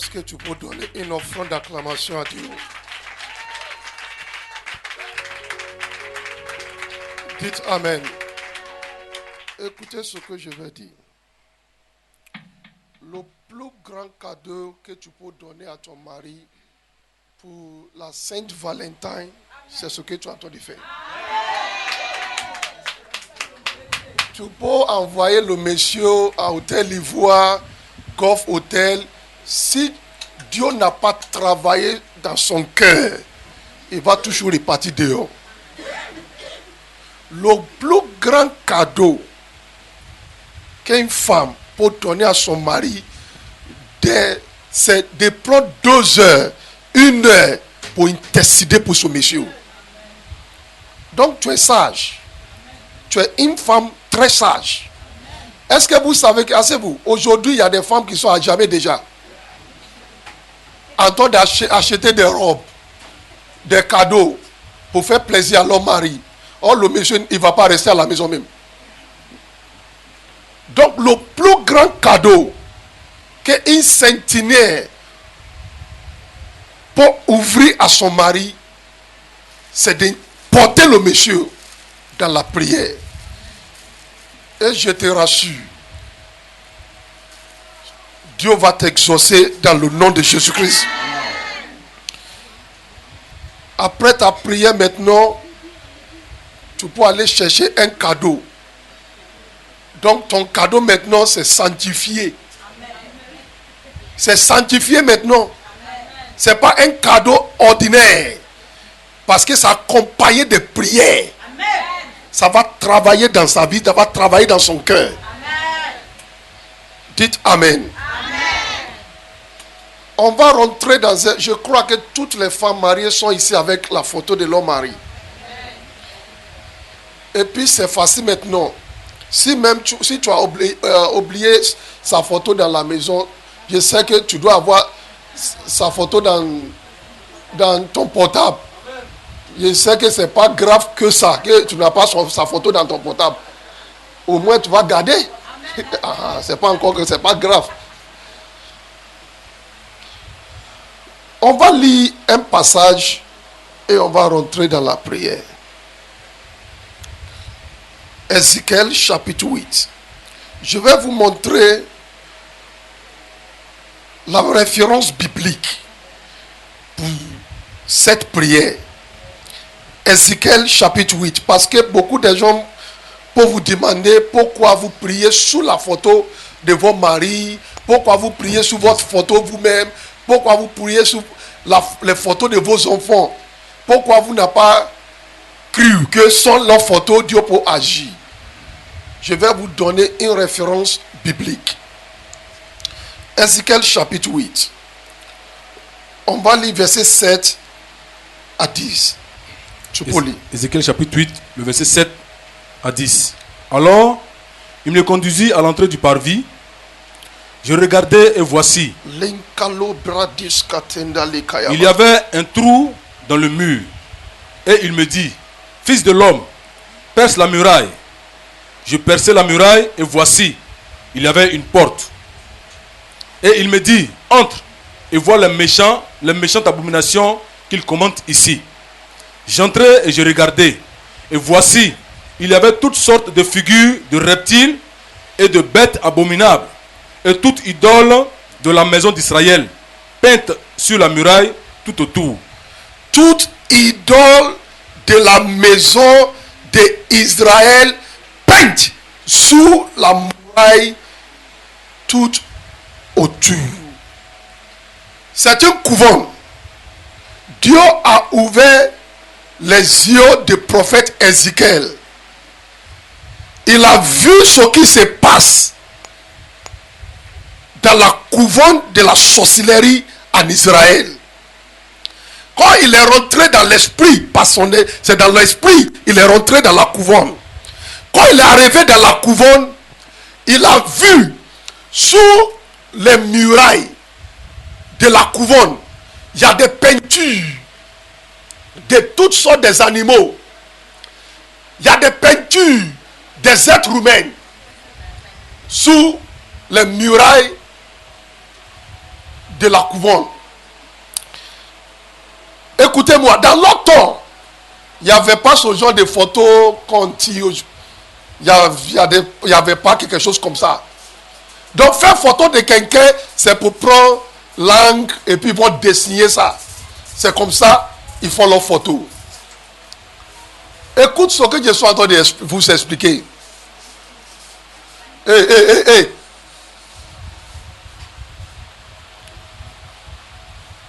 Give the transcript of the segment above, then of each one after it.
Est-ce que tu peux donner une offrande d'acclamation à Dieu? Dites Amen. Écoutez ce que je vais dire. Le plus grand cadeau que tu peux donner à ton mari pour la Sainte Valentin, c'est ce que tu es en train de faire. Tu peux envoyer le monsieur à Hôtel Ivoire, Golf Hôtel. Si Dieu n'a pas travaillé dans son cœur, il va toujours repartir dehors. Le plus grand cadeau qu'une femme peut donner à son mari, c'est de prendre 2 heures, 1 heure pour intercéder pour son monsieur. Donc tu es sage. Tu es une femme très sage. Est-ce que vous savez que, aujourd'hui, il y a des femmes qui sont à jamais déjà en train d'acheter des robes, des cadeaux pour faire plaisir à leur mari. Or, le monsieur, il ne va pas rester à la maison même. Donc, le plus grand cadeau qu'une centenaire peut ouvrir à son mari, c'est de porter le monsieur dans la prière. Et je te rassure, Dieu va t'exaucer dans le nom de Jésus-Christ. Après ta prière maintenant, tu peux aller chercher un cadeau. Donc ton cadeau maintenant, c'est sanctifié. C'est sanctifié maintenant. Ce n'est pas un cadeau ordinaire. Parce que ça accompagné de prières. Ça va travailler dans sa vie, ça va travailler dans son cœur. Dites Amen. On va rentrer dans un... Je crois que toutes les femmes mariées sont ici avec la photo de leur mari. Et puis c'est facile maintenant. Si tu as oublié sa photo dans la maison, je sais que tu dois avoir sa photo dans ton portable. Je sais que ce n'est pas grave que ça, que tu n'as pas sa photo dans ton portable. Au moins tu vas garder. C'est pas encore que c'est pas grave. On va lire un passage et on va rentrer dans la prière. Ézéchiel chapitre 8. Je vais vous montrer la référence biblique pour cette prière. Ézéchiel chapitre 8. Parce que beaucoup de gens peuvent vous demander pourquoi vous priez sous la photo de vos maris, pourquoi vous priez sous votre photo vous-même, pourquoi vous priez sur les photos de vos enfants, pourquoi vous n'avez pas cru que sans leurs photos, Dieu peut agir. Je vais vous donner une référence biblique. Ézéchiel chapitre 8. On va lire verset 7 à 10. Tu peux lire. Ézéchiel chapitre 8, le verset 7 à 10. Alors, il me conduisit à l'entrée du parvis. Je regardais et voici, il y avait un trou dans le mur. Et il me dit, fils de l'homme, perce la muraille. Je perçai la muraille et voici, il y avait une porte. Et il me dit, entre et vois les méchantes abominations qu'il commente ici. J'entrai et je regardai. Et voici, il y avait toutes sortes de figures de reptiles et de bêtes abominables. Et toute idole de la maison d'Israël, peinte sur la muraille tout autour. Toute idole de la maison d'Israël, peinte sur la muraille tout autour. C'est un couvent. Dieu a ouvert les yeux du prophète Ézéchiel. Il a vu ce qui se passe dans la couvent de la sorcellerie en Israël. Quand il est rentré dans l'esprit, c'est dans l'esprit, il est rentré dans la couvent. Quand il est arrivé dans la couvent, il a vu sous les murailles de la couvent, il y a des peintures de toutes sortes des animaux. Il y a des peintures des êtres humains sous les murailles de la couronne. Écoutez-moi, dans notre temps, il n'y avait pas ce genre de photos qu'on tire. Il n'y avait pas quelque chose comme ça. Donc faire photo de quelqu'un, c'est pour prendre l'angle et puis ils vont dessiner ça. C'est comme ça, ils font leur photo. Écoute ce que je suis en train de vous expliquer.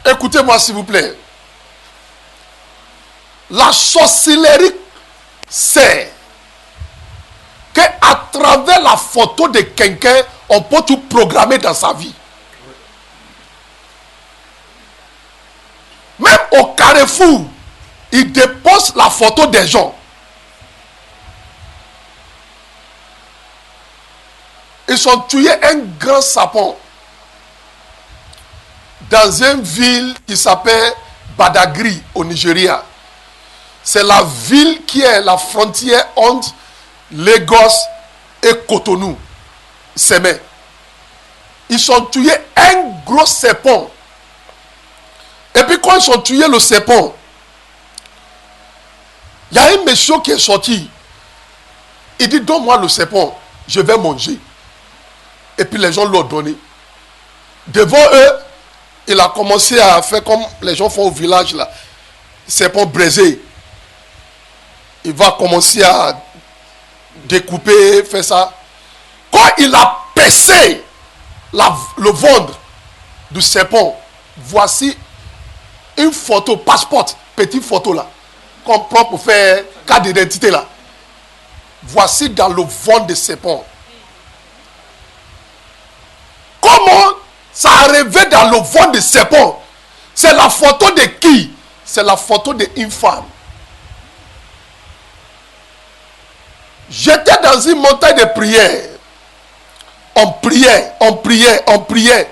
Écoutez-moi s'il vous plaît. La sorcellerie, c'est qu'à travers la photo de quelqu'un, on peut tout programmer dans sa vie. Même au Carrefour, ils déposent la photo des gens. Ils ont tué un grand sapin dans une ville qui s'appelle Badagry au Nigeria. C'est la ville qui est la frontière entre Lagos et Cotonou. Semé. Ils ont tué un gros serpent. Et puis quand ils ont tué le serpent, il y a un monsieur qui est sorti. Il dit, donne-moi le serpent, je vais manger. Et puis les gens l'ont donné. Devant eux, il a commencé à faire comme les gens font au village là. Serpent braisé. Il va commencer à découper, faire ça. Quand il a percé le ventre du serpent, voici une photo, passeport, petite photo là, qu'on prend pour faire carte d'identité là. Voici dans le ventre du serpent. Comment ça arrivait dans le ventre du serpent? C'est la photo de qui? C'est la photo d'une femme. J'étais dans une montagne de prière. On priait, on priait, on priait.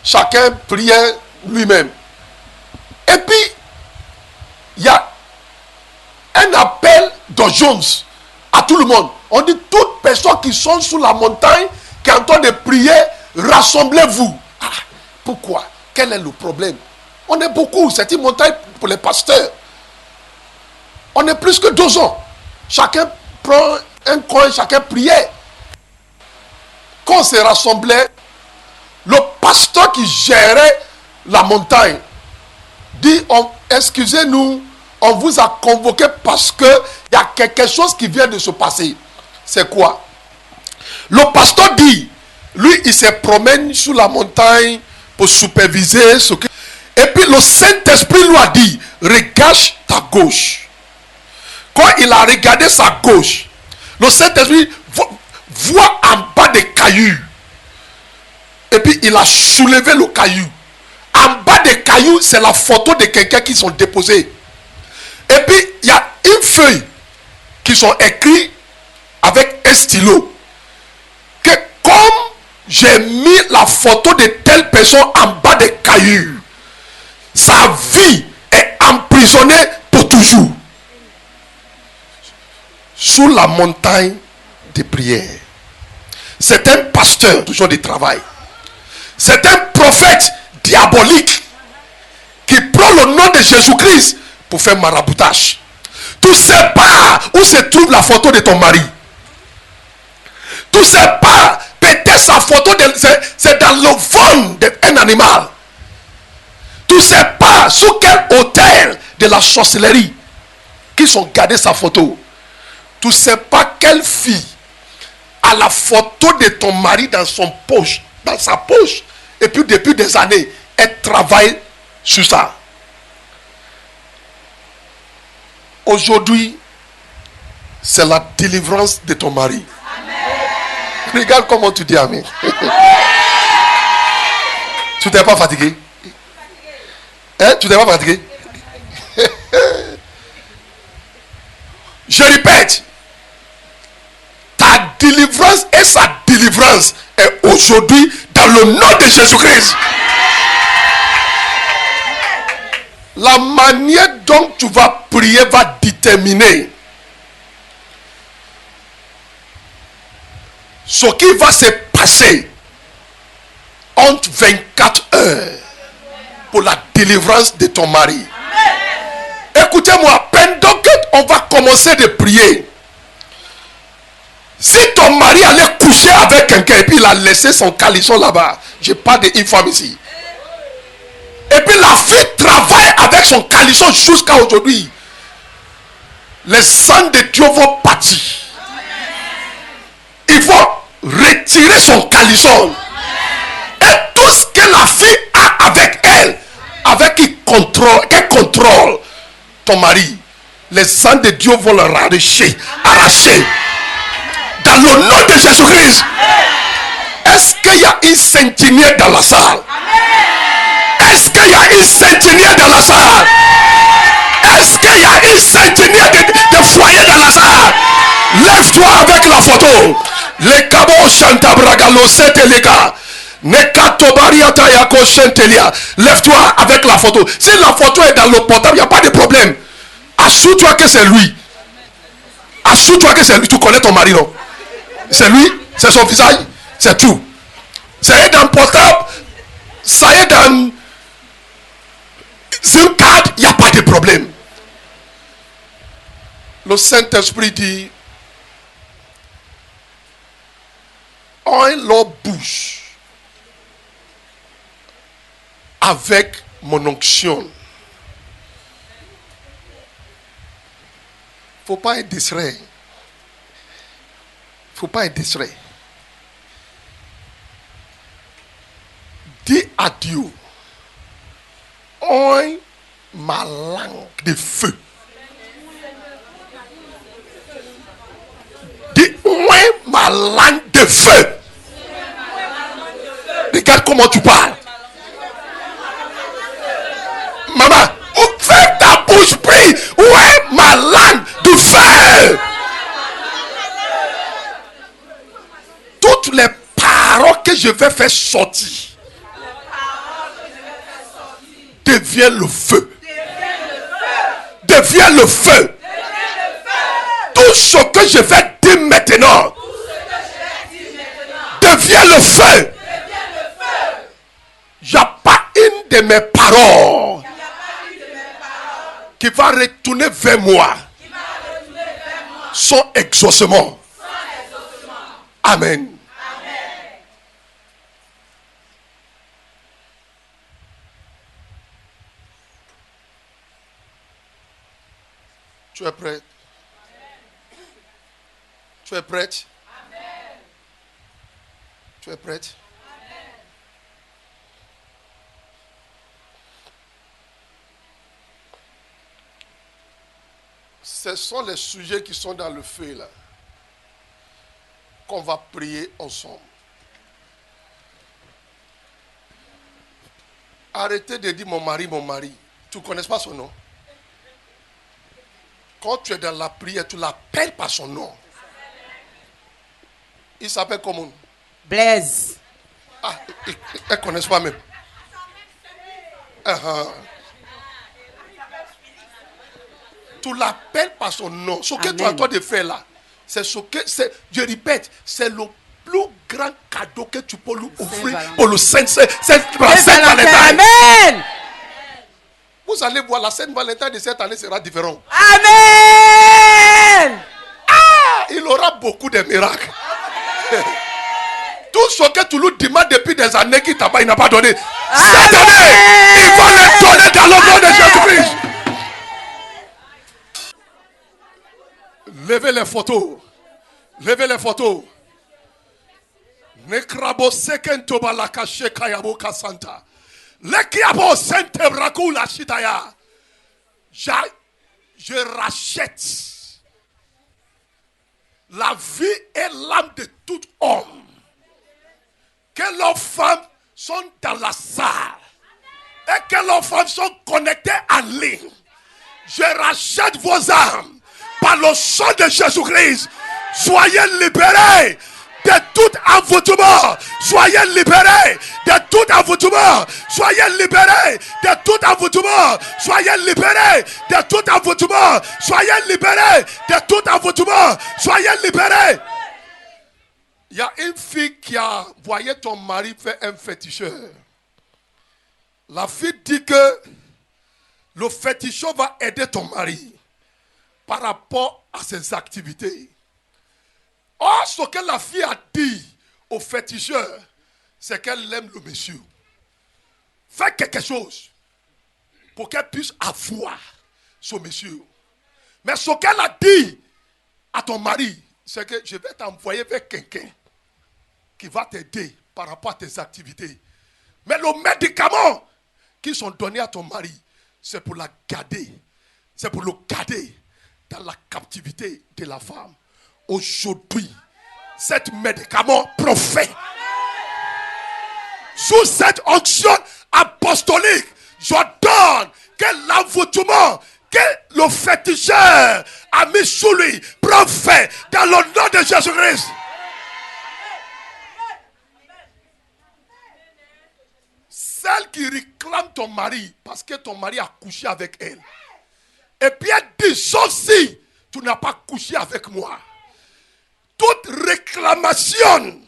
Chacun priait lui-même. Et puis, il y a un appel d'urgence à tout le monde. On dit, toutes personnes qui sont sous la montagne, qui sont en train de prier, rassemblez-vous. Ah, pourquoi? Quel est le problème? On est beaucoup. C'est une montagne pour les pasteurs. On est plus que 2 ans. Chacun prend un coin, chacun priait. Quand on se rassemblait, le pasteur qui gérait la montagne dit, excusez-nous, on vous a convoqué parce qu'il y a quelque chose qui vient de se passer. C'est quoi? Le pasteur dit, lui, il se promène sur la montagne pour superviser ce que... Et puis le Saint-Esprit lui a dit, regarde ta gauche. Quand il a regardé sa gauche, le Saint-Esprit voit en bas des cailloux. Et puis il a soulevé le caillou. En bas des cailloux, c'est la photo de quelqu'un qui sont déposés. Et puis il y a une feuille qui sont écrites avec un stylo. Que comme j'ai mis la photo de telle personne en bas des cailloux, sa vie est emprisonnée pour toujours. Sous la montagne de prière. C'est un pasteur, toujours de travail. C'est un prophète diabolique qui prend le nom de Jésus-Christ pour faire maraboutage. Tu ne sais pas où se trouve la photo de ton mari. Tu ne sais pas, peut-être sa photo, c'est dans le ventre d'un animal. Tu ne sais pas sous quel hôtel de la sorcellerie qu'ils ont gardé sa photo. Tu ne sais pas quelle fille a la photo de ton mari dans sa poche. Et puis depuis des années, elle travaille sur ça. Aujourd'hui, c'est la délivrance de ton mari. Amen. Regarde comment tu dis amen. Tu n'es pas fatigué? Hein? Tu n'es pas fatigué? Je répète. Ta délivrance et sa délivrance est aujourd'hui dans le nom de Jésus-Christ. La manière dont tu vas prier va déterminer ce qui va se passer entre 24 Seigneur pour la délivrance de ton mari. Écoutez-moi, pendant qu'on va commencer de prier, si ton mari allait coucher avec quelqu'un et puis il a laissé son caleçon là-bas, je parle d'une femme ici, et puis la fille travaille avec son caleçon jusqu'à aujourd'hui, les sangs de Dieu vont partir. Il faut retirer son caleçon. Et tout ce que la fille a avec elle, avec qui qu'elle contrôle ton mari, les sangs de Dieu vont le arracher. Dans le nom de Jésus-Christ. Est-ce qu'il y a une sentinelle dans la salle? Est-ce qu'il y a une sentinelle dans la salle? Est-ce qu'il y a une sentinelle de foyer dans la salle? Lève-toi avec la photo. Les cabos chantabragalo seteleka. Lève-toi avec la photo. Si la photo est dans le portable, il n'y a pas de problème. Assure-toi que c'est lui. Assure-toi que c'est lui. Tu connais ton mari, non? C'est lui, c'est son visage, c'est tout. Ça est dans le portable, ça est dans une carte, il n'y a pas de problème. Le Saint-Esprit dit, en leur bouche avec mon onction. Faut pas être distrait. Faut pas être distrait. Dis à Dieu, oint ma langue de feu. Dis oint ma langue de feu. Regarde comment tu parles. Maman, ouvre ta bouche, prie. Oint ma langue de feu. Toutes les paroles que je vais faire sortir devient le feu. Devient le feu. Tout ce que je vais dire maintenant devient le feu. Il n'y a pas une de mes paroles qui va retourner vers moi sans exaucement. Amen. Tu es prête? Tu es prête? Amen. Tu es prête? Amen. Ce sont les sujets qui sont dans le feu là, qu'on va prier ensemble. Arrêtez de dire mon mari, mon mari. Tu ne connais pas son nom? Quand tu es dans la prière, tu l'appelles par son nom. Il s'appelle comment? Blaise. Ah, ils ne connaissent pas même. Tu l'appelles par son nom. Ce que tu es en train de faire là, c'est ce que c'est. Je répète, c'est le plus grand cadeau que tu peux lui offrir pour le Saint-Valentin. Amen. Vous allez voir, la Saint-Valentin de cette année sera différente. Amen. Ah, il aura beaucoup de miracles. Tout ce que tu lui demandes depuis des années qu'il il n'a pas donné. Cette année, il va le donner dans le nom de Jésus-Christ. Levez les photos. Levez les photos. Nekrabo sekento balaka shekayabo kasanta. Lekiabo sente brakula shitaya. Je rachète la vie et l'âme de tout homme. Que leurs femmes sont dans la salle et que leurs femmes sont connectées en ligne. Je rachète vos âmes par le sang de Jésus-Christ. Soyez libérés de tout envoûtement. Soyez libérés de tout envoûtement. Soyez libérés de tout envoûtement. Soyez libérés de tout envoûtement. Soyez libérés de tout envoûtement. Soyez libérés. Il y a une fille qui a voyé ton mari faire un féticheur. La fille dit que le féticheur va aider ton mari par rapport à ses activités. Or, ce que la fille a dit au féticheur, c'est qu'elle aime le monsieur. Fais quelque chose pour qu'elle puisse avoir ce monsieur. Mais ce qu'elle a dit à ton mari, c'est que je vais t'envoyer vers quelqu'un qui va t'aider par rapport à tes activités. Mais le médicament qu'ils sont donnés à ton mari, c'est pour la garder. C'est pour le garder dans la captivité de la femme. Aujourd'hui, cet médicament prophète, sous cette onction apostolique, j'ordonne que l'envoûtement que le féticheur a mis sous lui, prophète, dans le nom de Jésus-Christ. Celle qui réclame ton mari parce que ton mari a couché avec elle. Et puis elle dit, sauf si tu n'as pas couché avec moi. Toute réclamation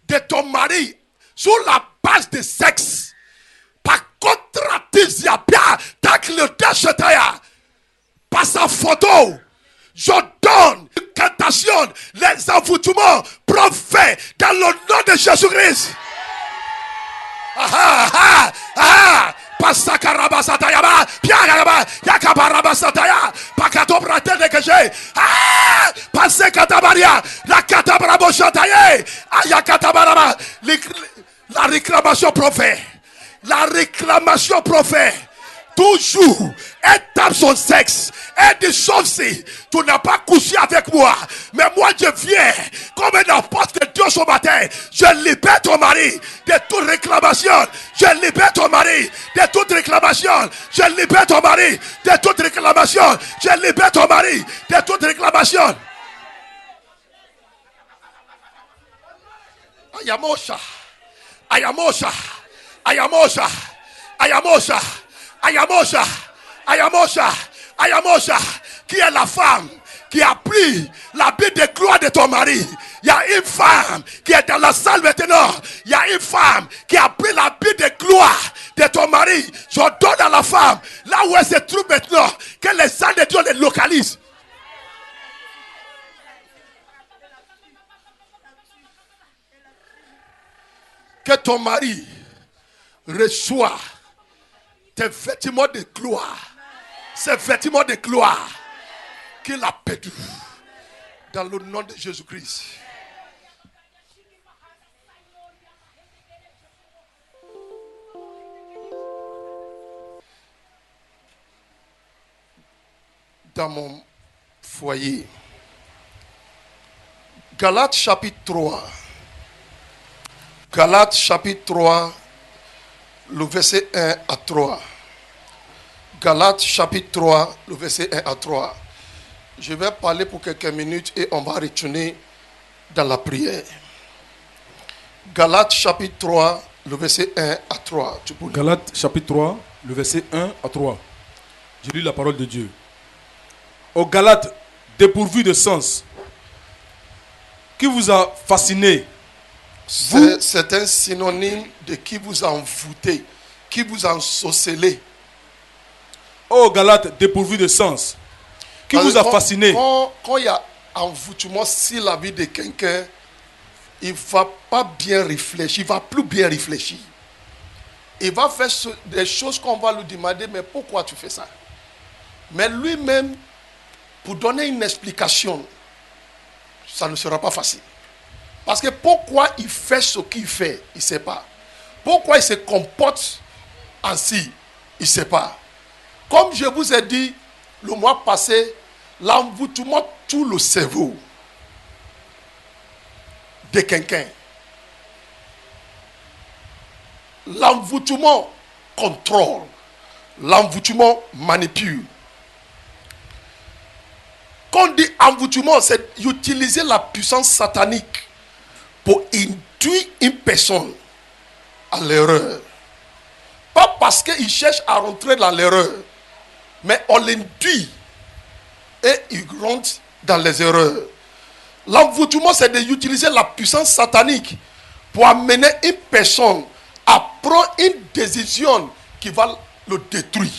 de ton mari sur la base de sexe, par contratisia bien, par sa photo, je donne une cantation, les envoûtements profaits dans le nom de Jésus-Christ. Pasakarabasatayaba, Piagaraba, Yakabarabasataya, Pakatobrate de Keje, Pasekatabaria, la Katabrabosataye, Ayakatabaraba, la réclamation prophète, la réclamation prophète. Toujours, elle tape son sexe. Elle dit, sauf si tu n'as pas couché avec moi. Mais moi, je viens comme un apôtre de Dieu ce matin. Je libère ton mari de toute réclamation. Je libère ton mari de toute réclamation. Je libère ton mari de toute réclamation. Je libère ton mari de toute réclamation. Ayamosha. Ayamosha. Ayamosha. Ayamosha. Ayamosha, Ayamosha, Ayamosha, qui est la femme qui a pris l'habit de gloire de ton mari. Il y a une femme qui est dans la salle maintenant. Il y a une femme qui a pris l'habit de gloire de ton mari. Je donne à la femme, là où elle se trouve maintenant, que les anges de Dieu les localisent. Que ton mari reçoive tes vêtements de gloire, ces vêtements de gloire qu'il a perdu dans le nom de Jésus-Christ. Dans mon foyer, Galates chapitre 3, Galates chapitre 3, le verset 1 à 3. Galates chapitre 3, le verset 1 à 3. Je vais parler pour quelques minutes et on va retourner dans la prière. Galates chapitre 3, le verset 1 à 3. Galates chapitre 3, le verset 1 à 3. Je lis la parole de Dieu. Aux Galates dépourvus de sens, qui vous a fasciné? C'est un synonyme de qui vous a envoûté, qui vous a ensorcelé. Oh Galates dépourvus de sens, qui vous a fasciné? Quand il y a envoûtement sur la vie de quelqu'un, il ne va pas bien réfléchir, il ne va plus bien réfléchir. Il va faire des choses qu'on va lui demander, mais pourquoi tu fais ça? Mais lui-même, pour donner une explication, ça ne sera pas facile. Parce que pourquoi il fait ce qu'il fait, il ne sait pas. Pourquoi il se comporte ainsi, il ne sait pas. Comme je vous ai dit le mois passé, l'envoûtement tue le cerveau de quelqu'un. L'envoûtement contrôle. L'envoûtement manipule. Quand on dit envoûtement, c'est utiliser la puissance satanique pour induire une personne à l'erreur. Pas parce qu'il cherche à rentrer dans l'erreur, mais on l'induit et il rentre dans les erreurs. L'envoûtement, c'est d'utiliser la puissance satanique pour amener une personne à prendre une décision qui va le détruire.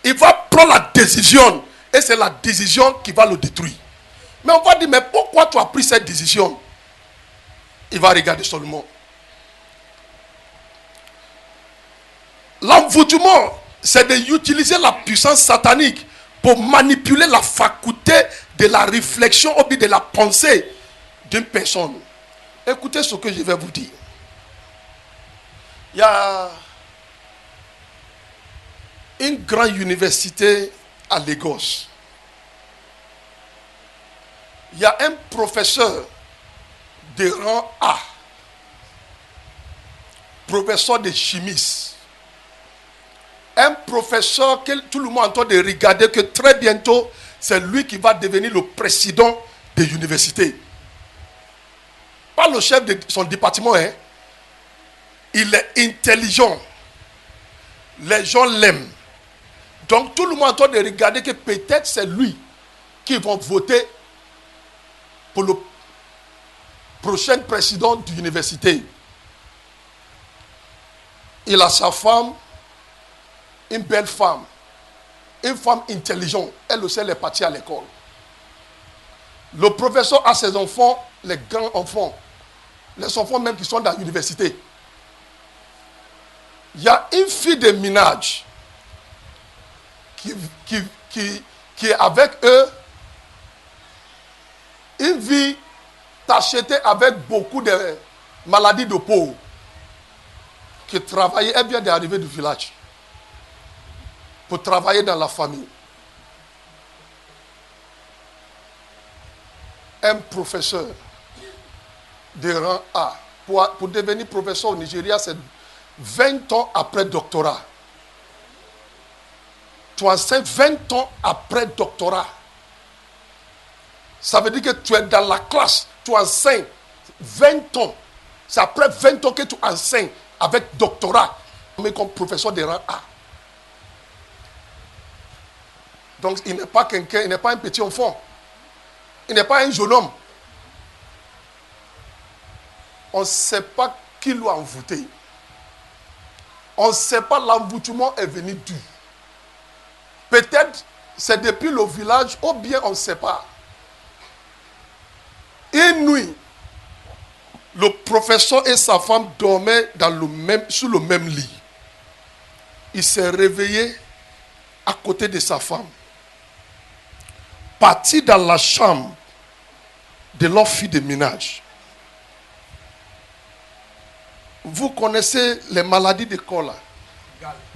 Il va prendre la décision et c'est la décision qui va le détruire. Mais on va dire, mais pourquoi tu as pris cette décision? Il va regarder seulement. L'envoûtement, c'est d'utiliser la puissance satanique pour manipuler la faculté de la réflexion ou bien de la pensée d'une personne. Écoutez ce que je vais vous dire. Il y a une grande université à Lagos. Il y a un professeur de rang A, professeur de chimie. Un professeur que tout le monde entend de regarder que très bientôt, c'est lui qui va devenir le président de l'université. Pas le chef de son département, hein. Il est intelligent. Les gens l'aiment. Donc tout le monde entend de regarder que peut-être c'est lui qui va voter pour le prochain président de l'université. Il a sa femme, une belle femme, une femme intelligente. Elle aussi, elle est partie à l'école. Le professeur a ses enfants, les grands enfants, les enfants même qui sont dans l'université. Il y a une fille de ménage qui est avec eux, une vie tachetée avec beaucoup de maladies de peau, qui travaillait, elle vient d'arriver du village pour travailler dans la famille. Un professeur de rang A, pour devenir professeur au Nigeria, c'est 20 ans après doctorat. Tu enseignes 20 ans après doctorat. Ça veut dire que tu es dans la classe, tu enseignes 20 ans. C'est après 20 ans que tu enseignes avec doctorat, mais comme professeur de rang A. Donc il n'est pas quelqu'un, il n'est pas un petit enfant. Il n'est pas un jeune homme. On ne sait pas qui l'a envoûté. On ne sait pas l'envoûtement est venu d'où. Peut-être c'est depuis le village ou bien on ne sait pas. Une nuit, le professeur et sa femme dormaient sur le même lit. Il s'est réveillé à côté de sa femme. Parti dans la chambre de leur fille de ménage. Vous connaissez les maladies de corps là?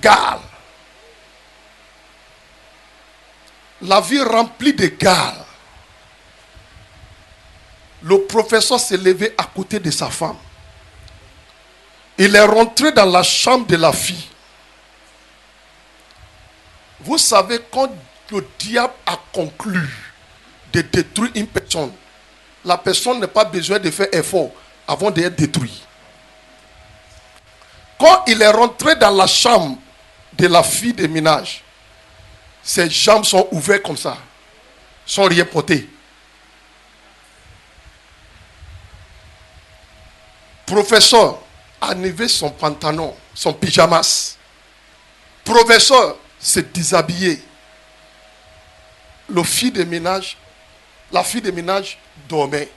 Gale. La vie remplie de gale. Le professeur s'est levé à côté de sa femme. Il est rentré dans la chambre de la fille. Vous savez, quand le diable a conclu de détruire une personne, la personne n'a pas besoin de faire effort avant d'être détruite. Quand il est rentré dans la chambre de la fille de ménage, ses jambes sont ouvertes comme ça, sans rien porter. Professeur a enlevé son pantalon, son pyjamas. Professeur s'est déshabillé. La fille de ménage dormait.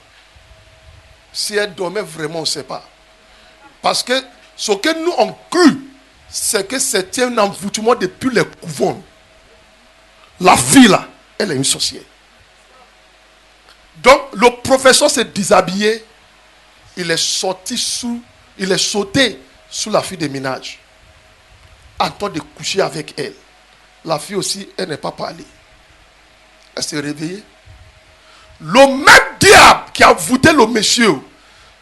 Si elle dormait vraiment, on ne sait pas. Parce que ce que nous on cru, c'est que c'était un envoûtement depuis les couvents. La fille là, elle est une sorcière. Donc le professeur s'est déshabillé. Il est sauté sous la fille de ménage. En train de coucher avec elle. La fille aussi, elle n'est pas parlé. Elle s'est réveillée. Le même diable qui a voûté le monsieur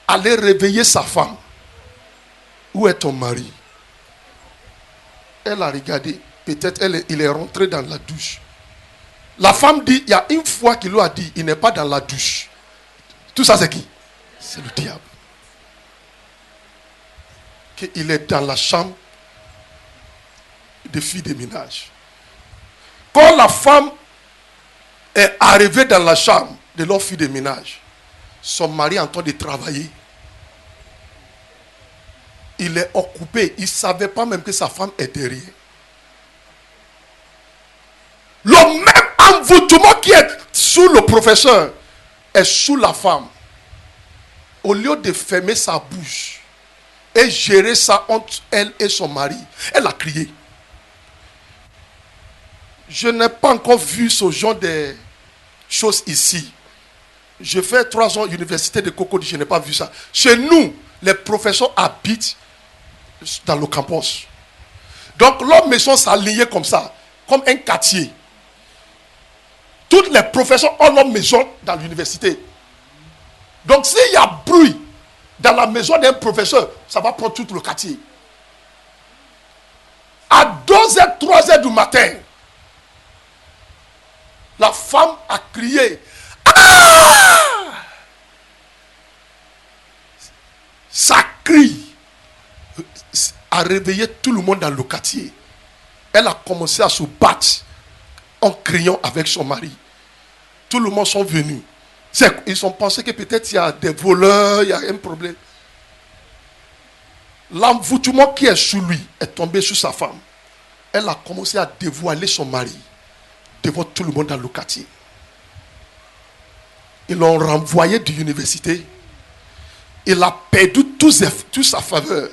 allait réveiller sa femme. Où est ton mari? Elle a regardé. Peut-être il est rentré dans la douche. La femme dit, il y a une fois qu'il lui a dit, il n'est pas dans la douche. Tout ça c'est qui? C'est le diable. Il est dans la chambre des filles de ménage. Quand la femme est arrivée dans la chambre de leur fille de ménage, son mari est en train de travailler. il est occupé. Il ne savait pas même que sa femme est derrière. Le même envoûtement qui est sous le professeur est sous la femme. Au lieu de fermer sa bouche et gérer ça entre elle et son mari, elle a crié. Je n'ai pas encore vu ce genre de choses ici. Je fais 3 ans à l'université de Cocody, je n'ai pas vu ça. Chez nous, les professeurs habitent dans le campus. Donc leurs maisons s'alignaient comme ça, comme un quartier. Toutes les professeurs ont leur maison dans l'université. Donc s'il y a bruit dans la maison d'un professeur, ça va prendre tout le quartier. À 2h, 3h du matin, la femme a crié. Ah! Ça crie a réveillé tout le monde dans le quartier. Elle a commencé à se battre en criant avec son mari. Tout le monde sont venus. Ils ont pensé que peut-être il y a des voleurs, il y a un problème. L'envoûtement qui est sous lui est tombé sur sa femme. Elle a commencé à dévoiler son mari devant tout le monde dans le quartier. Ils l'ont renvoyé de l'université. Il a perdu toute sa faveur.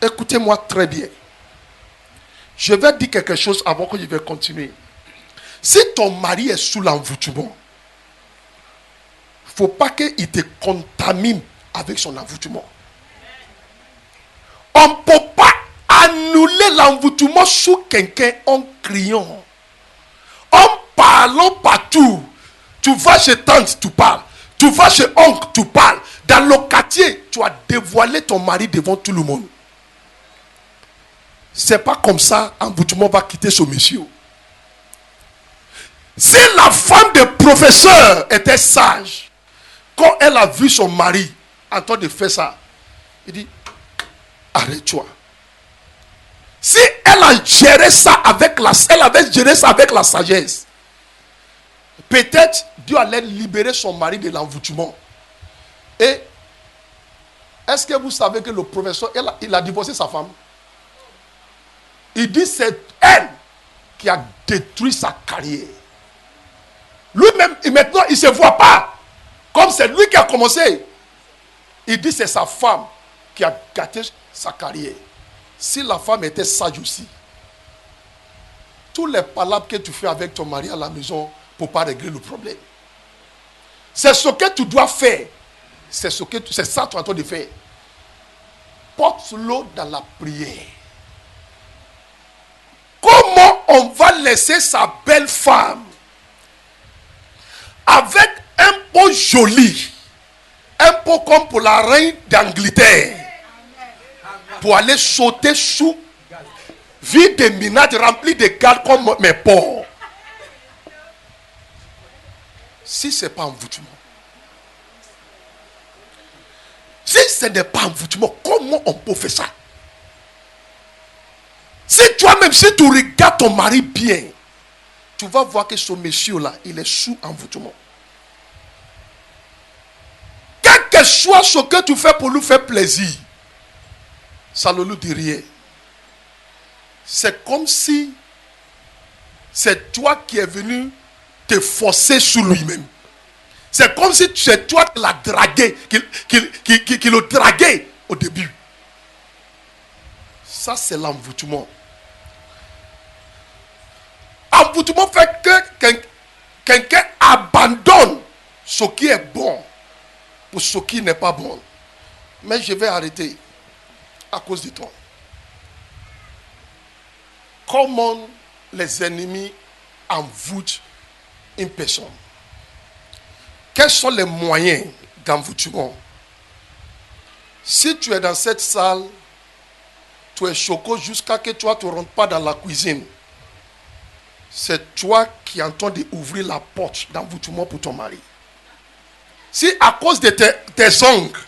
Écoutez-moi très bien. Je vais dire quelque chose avant que je vais continuer. Si ton mari est sous l'envoûtement, il ne faut pas qu'il te contamine avec son envoûtement. On ne peut pas annuler l'envoûtement sous quelqu'un en criant. En parlant partout. Tu vas chez tante, tu parles. Tu vas chez oncle, tu parles. Dans le quartier, tu as dévoilé ton mari devant tout le monde. C'est pas comme ça, l'envoûtement va quitter ce monsieur. Si la femme de professeur était sage, quand elle a vu son mari en train de faire ça, il dit, arrête-toi. Si elle a géré ça avec elle avait géré ça avec la sagesse, peut-être Dieu allait libérer son mari de l'envoûtement. Et est-ce que vous savez que le professeur, il a divorcé sa femme? Il dit c'est elle qui a détruit sa carrière. Lui-même, maintenant, il ne se voit pas. Comme c'est lui qui a commencé. Il dit c'est sa femme qui a gâté sa carrière. Si la femme était sage aussi, tous les palabres que tu fais avec ton mari à la maison ne peuvent pas régler le problème. C'est ce que tu dois faire. C'est ça que tu es en train de faire. Porte-le dans la prière. Comment on va laisser sa belle femme avec un pot joli, un pot comme pour la reine d'Angleterre, pour aller sauter sous vie de minage remplie de gardes comme mes porcs? Si ce n'est pas envoûtement, si ce n'est pas envoûtement, comment on peut faire ça? Si toi-même, si tu regardes ton mari bien, tu vas voir que ce monsieur-là, il est sous envoûtement. Quel que soit ce que tu fais pour lui faire plaisir, ça ne lui dit rien. C'est comme si c'est toi qui es venu te forcer sur lui-même. C'est comme si c'est toi qui l'as dragué, qui le draguait au début. Ça, c'est l'envoûtement. Envoûtement fait que quelqu'un abandonne ce qui est bon pour ce qui n'est pas bon. Mais je vais arrêter à cause du temps. Comment les ennemis envoûtent une personne? Quels sont les moyens d'envoûtement? Si tu es dans cette salle, tu es choqué jusqu'à ce que toi tu ne rentres pas dans la cuisine. C'est toi qui es en train d'ouvrir la porte d'envoûtement pour ton mari. Si à cause de tes ongles,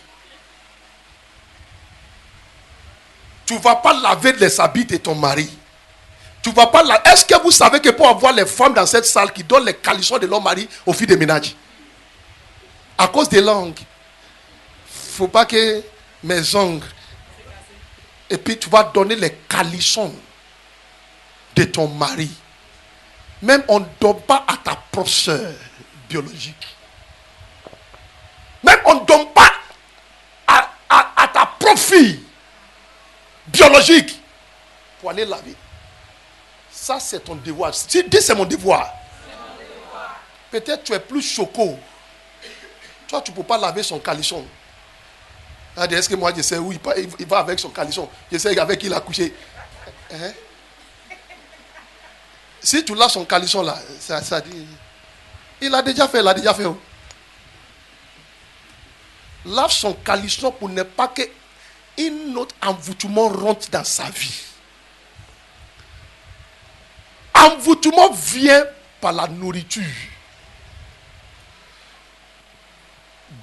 tu ne vas pas laver les habits de ton mari. Tu vas pas laver. Est-ce que vous savez que pour avoir les femmes dans cette salle qui donnent les caleçons de leur mari aux filles de ménage? À cause des langues. faut pas que mes ongles. Et puis tu vas donner les calissons de ton mari. Même on ne donne pas à ta propre soeur biologique. Même on ne donne pas à ta propre fille biologique pour aller laver. Ça, c'est ton devoir. Si dis c'est mon devoir. Peut-être tu es plus choco. Toi, tu ne peux pas laver son calisson. Est-ce que moi, je sais où il va avec son calisson? Je sais avec qui il a couché. Hein? Si tu laves son calisson là, ça dit. Il a déjà fait. Lave son calisson pour ne pas qu'un autre envoûtement rentre dans sa vie. Envoûtement vient par la nourriture.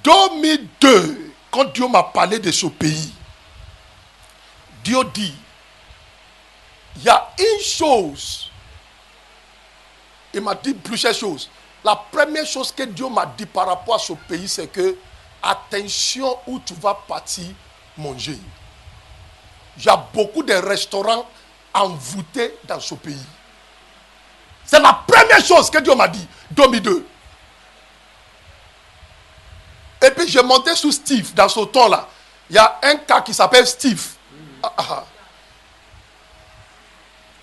2002, quand Dieu m'a parlé de ce pays, Dieu dit, il y a une chose. Il m'a dit plusieurs choses. La première chose que Dieu m'a dit par rapport à ce pays, c'est que attention où tu vas partir manger. Il y a beaucoup de restaurants envoûtés dans ce pays. C'est la première chose que Dieu m'a dit, 2002. Et puis j'ai monté sur Steve, dans ce temps-là. Il y a un cas qui s'appelle Steve.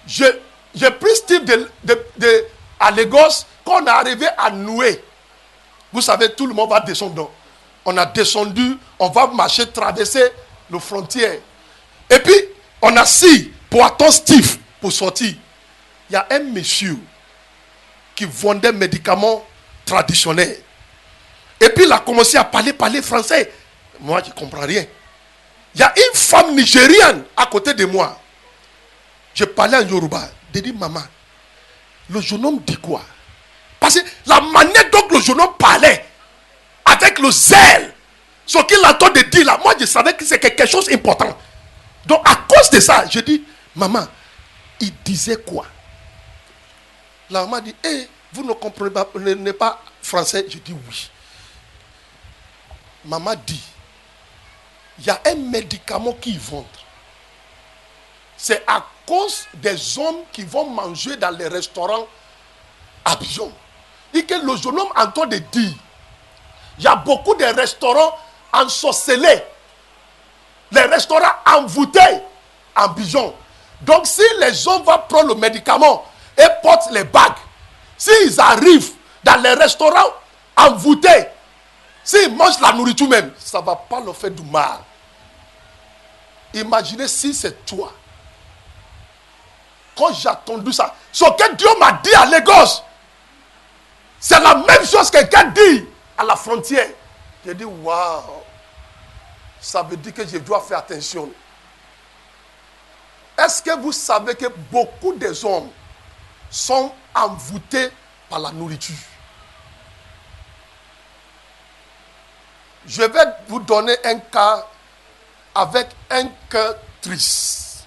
J'ai pris Steve à Lagos. Quand on est arrivé à Noué, vous savez, tout le monde va descendre. On a descendu, on va marcher, traverser nos frontières. Et puis, on a assis pour attendre Steve pour sortir. Il y a un monsieur qui vendait médicaments traditionnels. Et puis, il a commencé à parler français. Moi, je ne comprends rien. Il y a une femme nigériane à côté de moi. Je parlais en Yoruba. Je dis, maman, le jeune homme dit quoi? Parce que la manière dont le jeune homme parlait, avec le zèle, ce qu'il attend de dire là, moi je savais que c'est quelque chose d'important. Donc à cause de ça, je dis, maman, il disait quoi? La maman dit, vous ne comprenez pas français? Je dis oui. Maman dit, il y a un médicament qu'ils vendent. C'est à cause des hommes qui vont manger dans les restaurants à Abidjan. Et que le jeune homme entend de dire, il y a beaucoup de restaurants ensorcelés. Les restaurants envoûtés en Abidjan. Donc si les hommes vont prendre le médicament et portent les bagues, s'ils arrivent dans les restaurants envoûtés, s'ils mangent la nourriture même, ça ne va pas leur faire du mal. Imaginez si c'est toi. Quand j'ai entendu ça, ce que Dieu m'a dit à Lagos, c'est la même chose que quelqu'un dit à la frontière. J'ai dit, waouh, ça veut dire que je dois faire attention. Est-ce que vous savez que beaucoup des hommes sont envoûtés par la nourriture? Je vais vous donner un cas avec un cœur triste.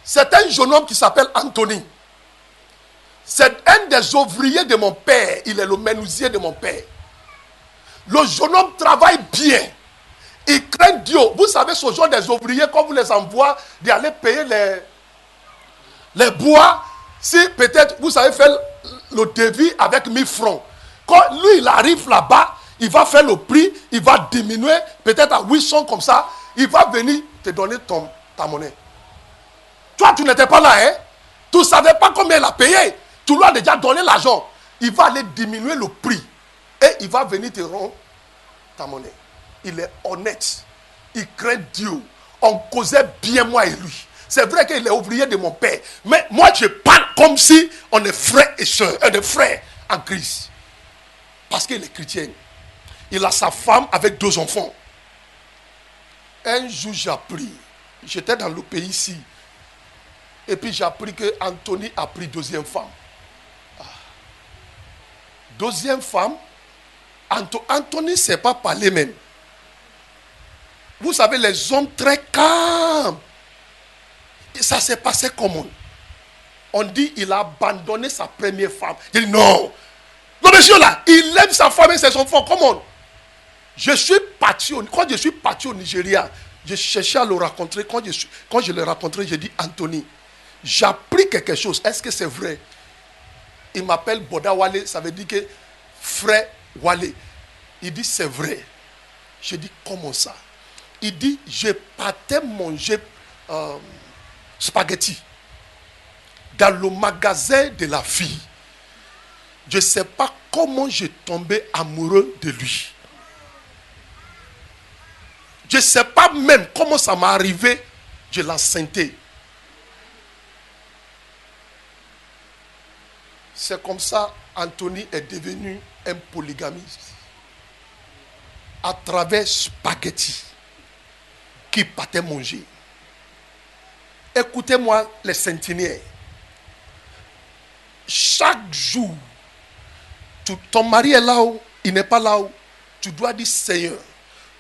C'est un jeune homme qui s'appelle Anthony. C'est un des ouvriers de mon père. Il est le menuisier de mon père. Le jeune homme travaille bien. Il craint Dieu. Vous savez, ce genre des ouvriers, quand vous les envoie d'aller payer les bois, si peut-être vous savez faire le devis avec 1000 francs. Quand lui, il arrive là-bas, il va faire le prix, il va diminuer, peut-être à 800 comme ça. Il va venir te donner ta monnaie. Toi, tu n'étais pas là, hein? Tu ne savais pas combien il a payé. Tu lui as déjà donné l'argent. Il va aller diminuer le prix. Et il va venir te rendre ta monnaie. Il est honnête. Il craint Dieu. On causait bien moi et lui. C'est vrai qu'il est ouvrier de mon père. Mais moi, je parle comme si on est frères et sœurs. On est frères en Christ. Parce qu'il est chrétien. Il a sa femme avec 2 enfants. Un jour, j'ai appris. J'étais dans le pays ici. Et puis j'ai appris que Anthony a pris 2e femme. 2e femme, Anthony ne sait pas parler même. Vous savez, les hommes très calmes. Et ça s'est passé comment? On dit qu'il a abandonné sa première femme. Il dit non. Le monsieur là, il aime sa femme et ses enfants. Comment? Je suis parti, quand je suis parti au Nigeria, je cherchais à le rencontrer. Quand je l'ai rencontré, j'ai dit, Anthony, j'ai appris quelque chose. Est-ce que c'est vrai? Il m'appelle Boda Wale, ça veut dire que frère Wale. Il dit, c'est vrai. J'ai dit, comment ça? Il dit, je partais manger spaghetti dans le magasin de la fille. Je ne sais pas comment j'ai tombé amoureux de lui. Je ne sais pas même comment ça m'est arrivé. Je l'enceintais. C'est comme ça Anthony est devenu un polygamiste. À travers spaghetti qui partait manger. Écoutez-moi les centenaires. Chaque jour, ton mari est là-haut, il n'est pas là-haut. Tu dois dire, Seigneur,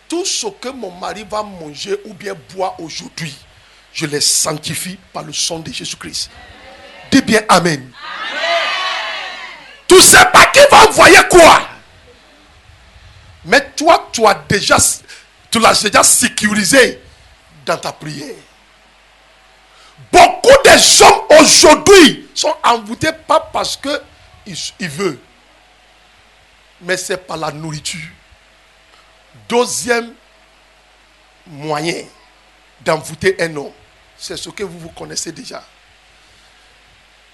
tout ce que mon mari va manger ou bien boire aujourd'hui, je les sanctifie par le sang de Jésus-Christ. Dis bien Amen. Tu ne sais pas qui va envoyer quoi. Mais toi, tu l'as déjà sécurisé dans ta prière. Beaucoup de gens aujourd'hui sont envoûtés pas parce qu'ils veulent, mais c'est par la nourriture. Deuxième moyen d'envoûter un homme, c'est ce que vous connaissez déjà.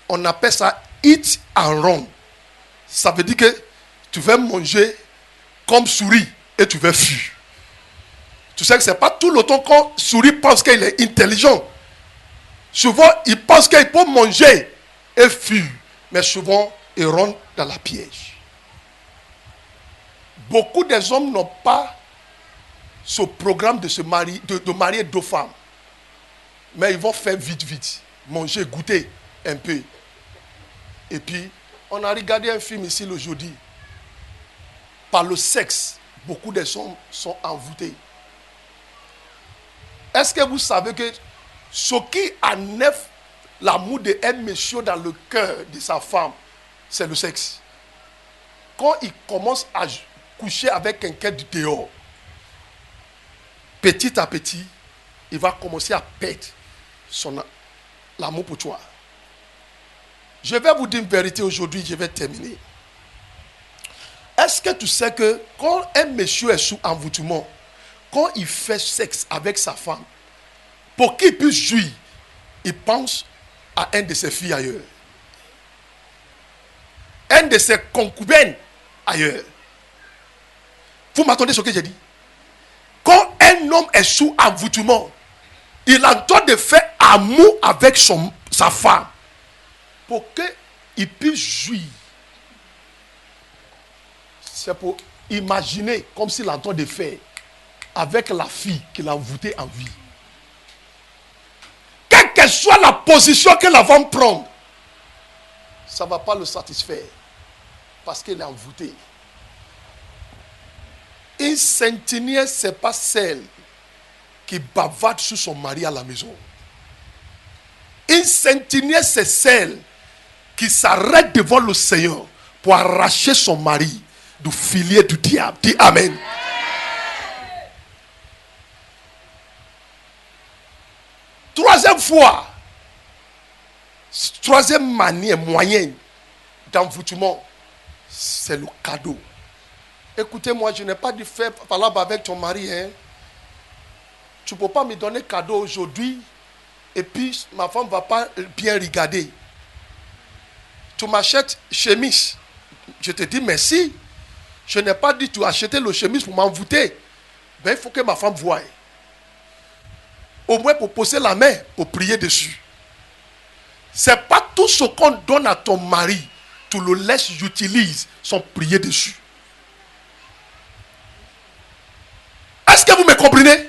On appelle ça eat and run. Ça veut dire que tu vas manger comme souris et tu vas fuir. Tu sais que ce n'est pas tout le temps quand souris pense qu'il est intelligent. Souvent, il pense qu'il peut manger et fuir. Mais souvent, il rentre dans la piège. Beaucoup des hommes n'ont pas ce programme de se marier, de marier deux femmes. Mais ils vont faire vite. Manger, goûter un peu. Et puis, on a regardé un film ici le jeudi. Par le sexe, beaucoup des hommes sont envoûtés. Est-ce que vous savez que ce qui enlève l'amour d'un monsieur dans le cœur de sa femme, c'est le sexe. Quand il commence à coucher avec quelqu'un du dehors, petit à petit, il va commencer à perdre l'amour pour toi. Je vais vous dire une vérité aujourd'hui, je vais terminer. Est-ce que tu sais que quand un monsieur est sous envoûtement, quand il fait sexe avec sa femme, pour qu'il puisse jouir, il pense à un de ses filles ailleurs. Un de ses concubines ailleurs. Vous m'entendez ce que j'ai dit? Quand un homme est sous envoûtement, il a le droit de faire amour avec sa femme pour qu'il puisse jouir. C'est pour imaginer comme s'il a le droit de faire avec la fille qu'il a envoûtée en vie. Quelle que soit la position que la femme prend, ça ne va pas le satisfaire parce qu'elle est envoûtée. Une centenière, ce n'est pas celle qui bavarde sur son mari à la maison. Une centenière, c'est celle qui s'arrête devant le Seigneur pour arracher son mari du filet du diable. Dis Amen. Troisième fois, troisième manière, moyenne d'envoûtement, c'est le cadeau. Écoutez-moi, je n'ai pas dû faire parler avec ton mari. Tu ne peux pas me donner cadeau aujourd'hui et puis ma femme ne va pas bien regarder. Tu m'achètes chemise. Je te dis merci. Je n'ai pas dit tu as acheté le chemise pour m'envoûter. Mais il faut que ma femme voie. Au moins pour poser la main, pour prier dessus. Ce n'est pas tout ce qu'on donne à ton mari. Tu le laisses, utilise sans prier dessus. Est-ce que vous me comprenez?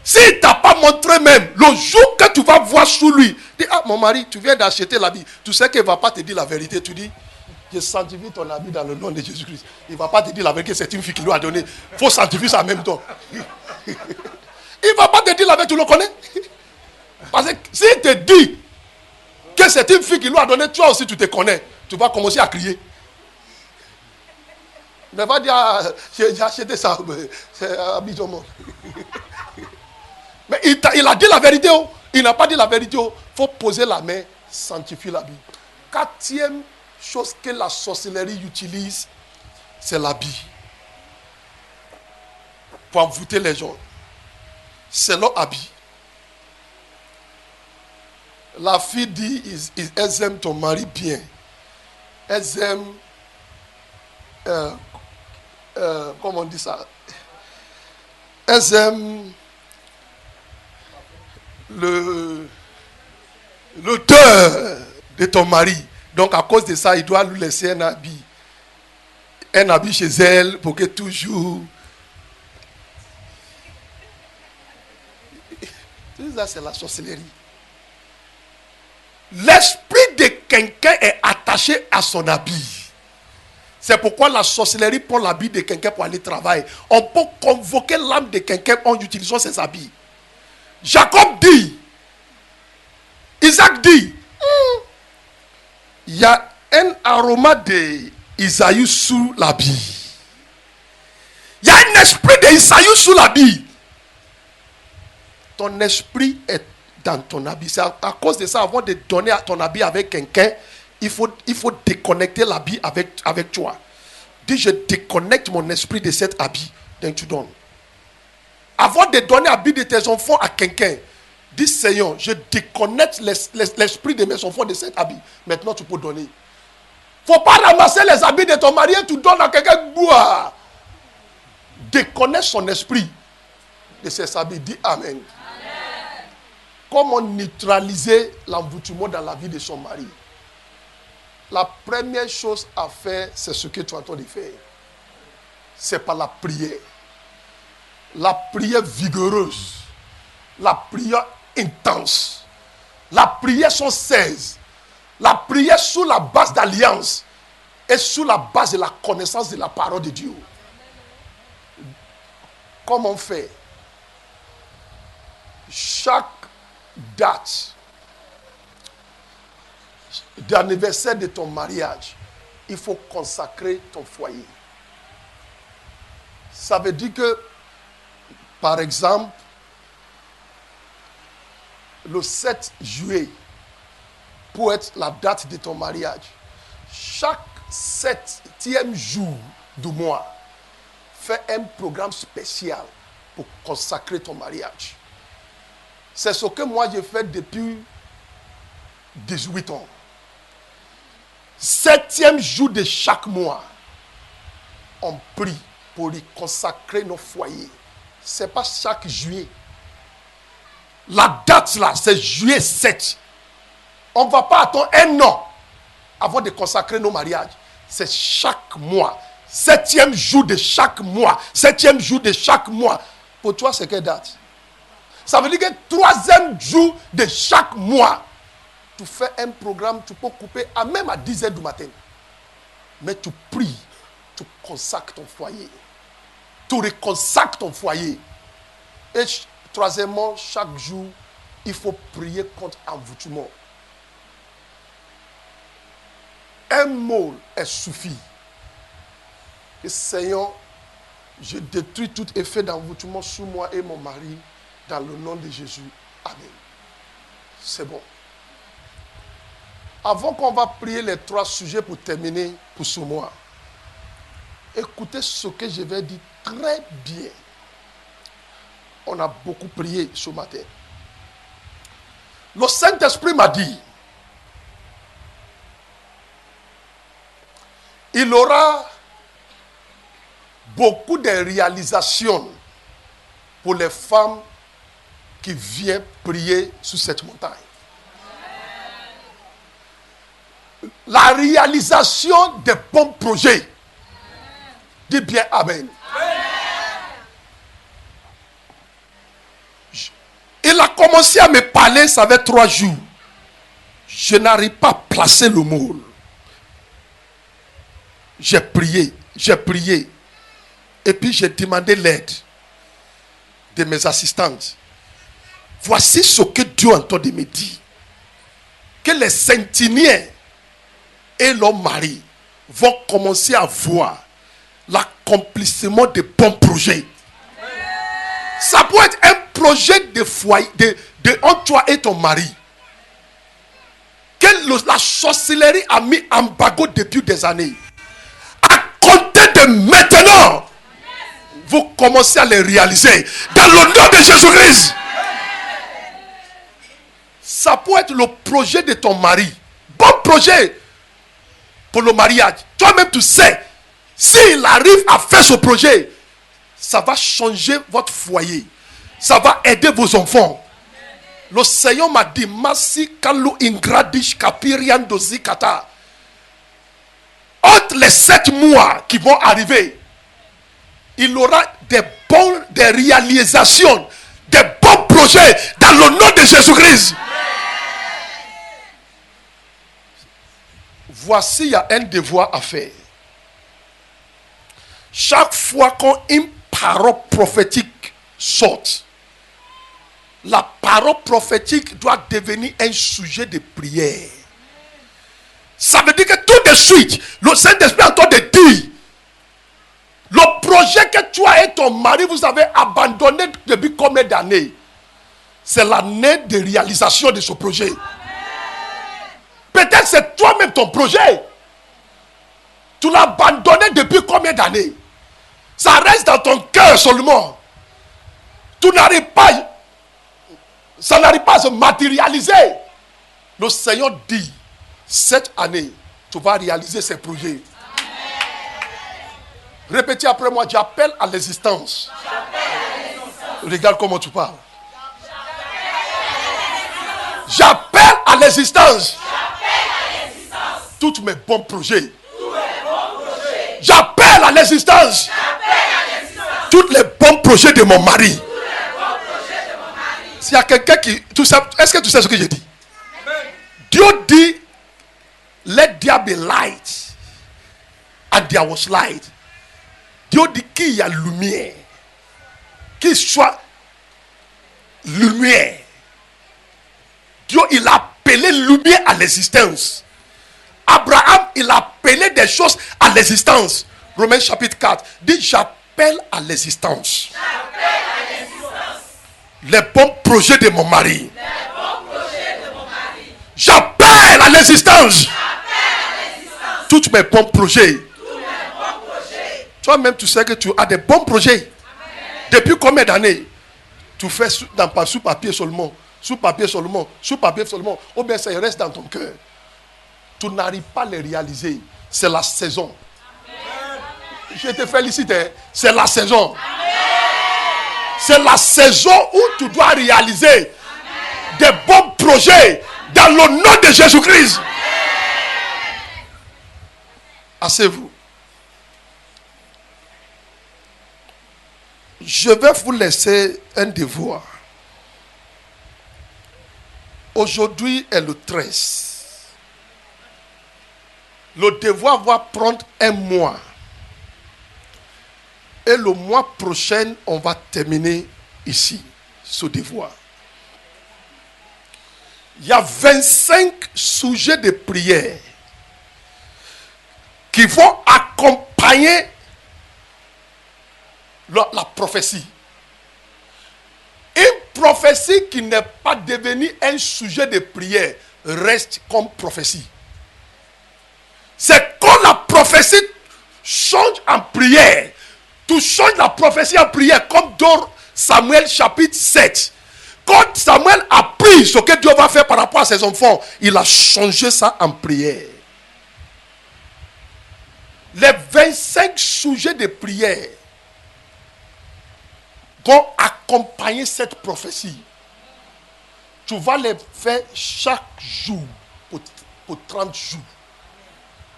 S'il ne t'a pas montré même, le jour que tu vas voir sous lui, dis, ah mon mari, tu viens d'acheter l'habit. Tu sais qu'il ne va pas te dire la vérité. Tu dis, je sanctifie ton habit dans le nom de Jésus-Christ. Il ne va pas te dire la vérité, c'est une fille qui lui a donné. Il faut sanctifier ça en même temps. Il ne va pas te dire la vérité, tu le connais? Parce que s'il te dit que c'est une fille qui lui a donné, toi aussi tu te connais. Tu vas commencer à crier. Ne va dire, ah, j'ai acheté ça, c'est Abidjan. Mais il a dit la vérité. Oh. Il n'a pas dit la vérité. Il faut poser la main, sanctifier l'habit. Quatrième chose que la sorcellerie utilise, c'est l'habit. Pour envoûter les gens. C'est leur habit. La fille dit, elles aiment ton mari bien. Elles aiment, comment on dit ça? Elles aiment l'odeur de ton mari. Donc à cause de ça, il doit lui laisser un habit. Un habit chez elle pour que toujours... Tout ça, c'est la sorcellerie. L'esprit de quelqu'un est attaché à son habit. C'est pourquoi la sorcellerie prend l'habit de quelqu'un pour aller travailler. On peut convoquer l'âme de quelqu'un en utilisant ses habits. Jacob dit, Isaac dit, il y a un aroma d'Isaïe sous l'habit. Il y a un esprit d'Isaïe sous l'habit. Ton esprit est dans ton habit. C'est à cause de ça, avant de donner ton habit avec quelqu'un, il faut déconnecter l'habit avec toi. Dis, je déconnecte mon esprit de cet habit, donc tu donnes. Avant de donner l'habit de tes enfants à quelqu'un, dis, Seigneur, je déconnecte l'esprit de mes enfants de cet habit. Maintenant, tu peux donner. Il ne faut pas ramasser les habits de ton mari et tu donnes à quelqu'un de boire. Déconnecte son esprit de ses habits. Dis Amen. Comment neutraliser l'envoûtement dans la vie de son mari? La première chose à faire, c'est ce que tu es en train de faire. C'est par la prière. La prière vigoureuse. La prière intense. La prière sans cesse. La prière sous la base d'alliance. Et sous la base de la connaissance de la parole de Dieu. Comment faire? Chaque date d'anniversaire de ton mariage, il faut consacrer ton foyer. Ça veut dire que, par exemple, le 7 juillet, pour être la date de ton mariage, chaque 7e jour du mois, fais un programme spécial pour consacrer ton mariage. C'est ce que moi j'ai fait depuis 18 ans. 7e jour de chaque mois, on prie pour y consacrer nos foyers. Ce n'est pas chaque juillet. La date là, c'est juillet 7. On ne va pas attendre un an avant de consacrer nos mariages. C'est chaque mois. 7e jour de chaque mois. 7e jour de chaque mois. Pour toi, c'est quelle date? Ça veut dire que 3e jour de chaque mois, tu fais un programme, tu peux couper même à 10h du matin. Mais tu pries, tu consacres ton foyer. Tu reconsacres ton foyer. Et troisièmement, chaque jour, il faut prier contre l'envoûtement. Un mot est suffit. Et Seigneur, je détruis tout effet d'envoûtement sur moi et mon mari dans le nom de Jésus. Amen. C'est bon. Avant qu'on va prier les 3 sujets pour terminer pour ce mois, écoutez ce que je vais dire très bien. On a beaucoup prié ce matin. Le Saint-Esprit m'a dit, il aura beaucoup de réalisations pour les femmes qui viennent prier sur cette montagne. La réalisation des bons projets. Dis bien Amen. Il a commencé à me parler, ça fait 3 jours. Je n'arrive pas à placer le mot. J'ai prié. Et puis j'ai demandé l'aide de mes assistantes. Voici ce que Dieu entend de me dire. Que les centeniers et leurs maris vont commencer à voir l'accomplissement de bons projets. Ça peut être un projet de foyer, entre toi et ton mari. Que la sorcellerie a mis en bagot depuis des années. À compter de maintenant, vous commencez à les réaliser. Dans le nom de Jésus-Christ. Ça peut être le projet de ton mari. Bon projet pour le mariage. Toi-même, tu sais, s'il arrive à faire ce projet, ça va changer votre foyer. Ça va aider vos enfants. Le Seigneur m'a dit, Masi Kalu Ingradish Kapirian Dozikata. Entre les 7 mois qui vont arriver, il aura des réalisations, des bons projets dans le nom de Jésus-Christ. Voici, il y a un devoir à faire. Chaque fois qu'une parole prophétique sort, la parole prophétique doit devenir un sujet de prière. Ça veut dire que tout de suite, le Saint-Esprit est en train de dire, le projet que toi et ton mari vous avez abandonné depuis combien d'années, c'est l'année de réalisation de ce projet. Peut-être c'est toi-même ton projet. Tu l'as abandonné depuis combien d'années? Ça reste dans ton cœur seulement. Tu n'arrives pas, ça n'arrive pas à se matérialiser. Le Seigneur dit, cette année, tu vas réaliser ces projets. Répétez après moi, j'appelle à l'existence. Regarde comment tu parles. J'appelle à l'existence. Tous mes bons projets. J'appelle à l'existence. Tous les bons projets de mon mari. S'il y a quelqu'un qui... Est-ce que tu sais ce que j'ai dit? Dieu dit, let there be light. And there was light. Dieu dit qu'il y a lumière. Qu'il soit lumière. Dieu, il a appelé lumière à l'existence. Abraham, il a appelé des choses à l'existence. Romains chapitre 4 dit, j'appelle à l'existence. Les bons projets de mon mari. J'appelle à l'existence. Tous mes bons projets. Toi-même, tu sais que tu as des bons projets. Depuis combien d'années tu fais sous papier seulement, sous papier seulement, sous papier seulement, ou bien ça reste dans ton cœur. Tu n'arrives pas à les réaliser. C'est la saison. Je te félicite. C'est la saison. C'est la saison où tu dois réaliser des bons projets dans le nom de Jésus-Christ. Asseyez-vous. Je vais vous laisser un devoir. Aujourd'hui est le 13. Le devoir va prendre un mois. Et le mois prochain, on va terminer ici, ce devoir. Il y a 25 sujets de prière qui vont accompagner la prophétie. Une prophétie qui n'est pas devenue un sujet de prière reste comme prophétie. C'est quand la prophétie change en prière. Tu changes la prophétie en prière comme dans Samuel chapitre 7. Quand Samuel a pris ce que Dieu va faire par rapport à ses enfants, il a changé ça en prière. Les 25 sujets de prière vont accompagner cette prophétie. Tu vas les faire chaque jour pour 30 jours.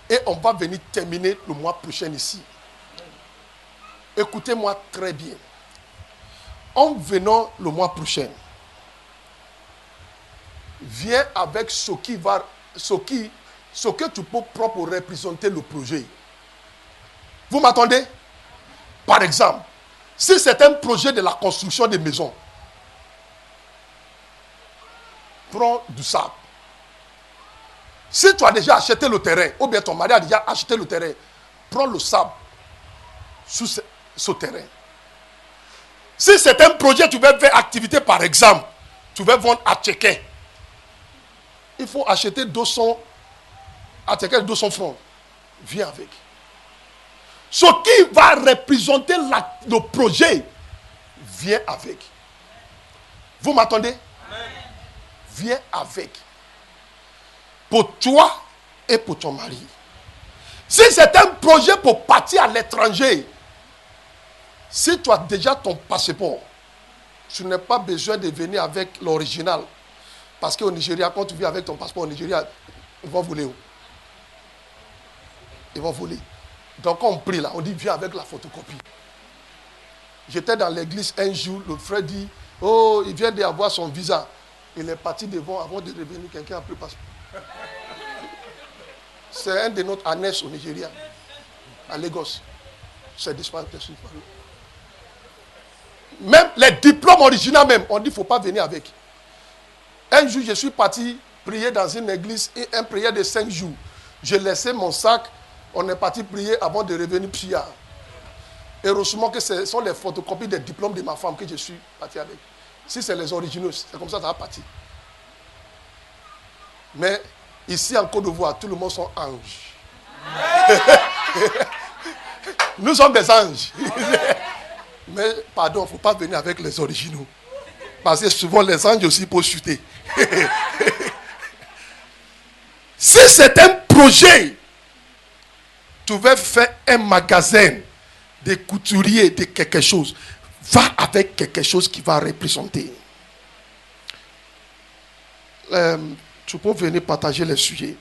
Et on va venir terminer le mois prochain ici. Écoutez-moi très bien. En venant le mois prochain, viens avec ce que tu peux propre représenter le projet. Vous m'attendez? Par exemple, si c'est un projet de la construction de maisons, prends du sable. Si tu as déjà acheté le terrain, ou bien ton mari a déjà acheté le terrain, prends le sable. sur ce terrain. Si c'est un projet, tu veux faire activité, par exemple, tu veux vendre à quelqu'un, il faut acheter 200 à quelqu'un 200 francs. Viens avec. Ce qui va représenter le projet, viens avec. Vous m'attendez? Viens avec. Pour toi et pour ton mari. Si c'est un projet pour partir à l'étranger, si tu as déjà ton passeport, tu n'as pas besoin de venir avec l'original. Parce qu'au Nigeria, quand tu viens avec ton passeport au Nigeria, ils vont voler où? Ils vont voler. Donc quand on prie là, on dit viens avec la photocopie. J'étais dans l'église un jour, le frère dit, oh, il vient d'avoir son visa. Il est parti devant, avant de revenir, quelqu'un a pris le passeport. C'est un de notre Agnès au Nigeria, à Lagos. C'est disparu. Même les diplômes originaux même, on dit qu'il ne faut pas venir avec. Un jour, je suis parti prier dans une église, et une prière de 5 jours. J'ai laissé mon sac, on est parti prier avant de revenir prier. Heureusement que ce sont les photocopies des diplômes de ma femme que je suis parti avec. Si c'est les originaux, c'est comme ça que ça va partir. Mais ici en Côte d'Ivoire, tout le monde sont anges. Nous sommes des anges. Mais pardon, il ne faut pas venir avec les originaux. Parce que souvent les anges aussi peuvent chuter. Si c'est un projet, tu veux faire un magasin de couturiers, de quelque chose, va avec quelque chose qui va représenter. Tu peux venir partager les sujets.